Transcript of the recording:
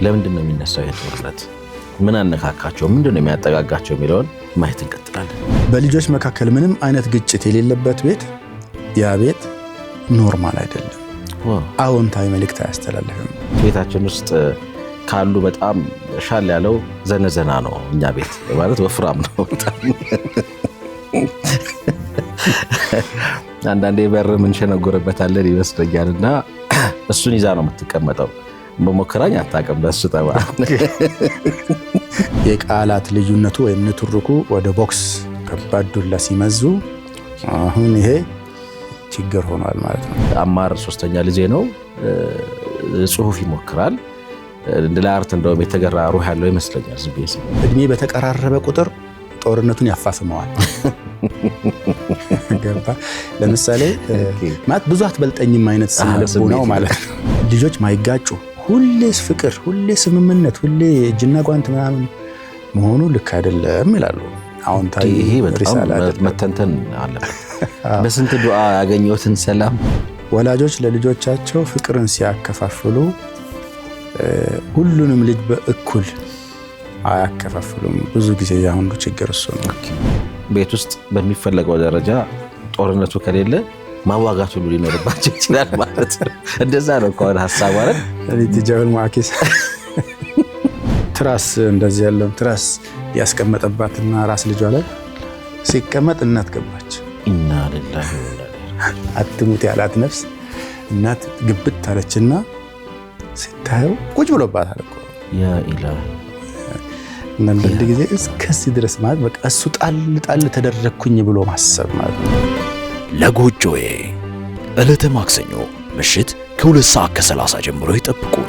ለምንድን ነው የሚነሳው የጦርነት? ምን አነካካቸው? ምንድን ነው የሚያጠጋጋቸው የሚለውን ማየት እንቀጥላለን። በልጆች መካከል ምንም አይነት ግጭት የሌለበት ቤት ያ ቤት ኖርማል አይደለም። አዎንታዊ መልእክት አያስተላልፍም። ቤታችን ውስጥ ካሉ በጣም ሻል ያለው ዘነዘና ነው። እኛ ቤት ማለት ወፍራም ነው በጣም። አንዳንዴ በር ምን ሸነጎረበታለን ይመስለኛልና እሱን ይዛ ነው የምትቀመጠው። በሞከራኝ አታውቅም። በሱ ጠባ የቃላት ልዩነቱ ወይም ንትርኩ ወደ ቦክስ ከባድ ዱላ ሲመዙ አሁን ይሄ ችግር ሆኗል ማለት ነው። አማር ሶስተኛ ልጄ ነው። ጽሁፍ ይሞክራል። ለአርት እንደውም የተገራ ሩህ ያለው ይመስለኛል። ዝቤስ እድሜ በተቀራረበ ቁጥር ጦርነቱን ያፋፍመዋል። ገባ። ለምሳሌ ማለት ብዙ አትበልጠኝም አይነት ስልብ ነው ማለት ነው። ልጆች ማይጋጩ ሁሌ ፍቅር፣ ሁሌ ስምምነት፣ ሁሌ እጅና ጓንት ምናምን መሆኑ ልክ አይደለም ይላሉ። አዎንታዊ ይሄ በጣም መተንተን አለበት። በስንት ዱዓ ያገኘሁትን ሰላም። ወላጆች ለልጆቻቸው ፍቅርን ሲያከፋፍሉ ሁሉንም ልጅ በእኩል አያከፋፍሉም። ብዙ ጊዜ ያሁኑ ችግር እሱ ነው። ቤት ውስጥ በሚፈለገው ደረጃ ጦርነቱ ከሌለ ማዋጋት ሁሉ ሊኖርባቸው ይችላል ማለት ነው። እንደዛ ነው ከሆነ ሐሳብ አይደል? ለትጃውን ማኪስ ትራስ እንደዚህ ያለው ትራስ ያስቀመጠባትና ራስ ልጇ ላይ ሲቀመጥ እናት ገባች። ኢና ሊላሂ ወኢና ኢለይሂ አትሙት ያላት ነፍስ እናት ግብት አለችና ስታየው ቁጭ ብሎባታል እኮ ያ ኢላህ። አንዳንድ ጊዜ እስከዚህ ድረስ ማለት በቃ እሱ ጣል ተደረኩኝ ብሎ ማሰብ ማለት ነው። ለጎጆዬ ዕለተ ማክሰኞ ምሽት ከ2:30 ጀምሮ ይጠብቁን።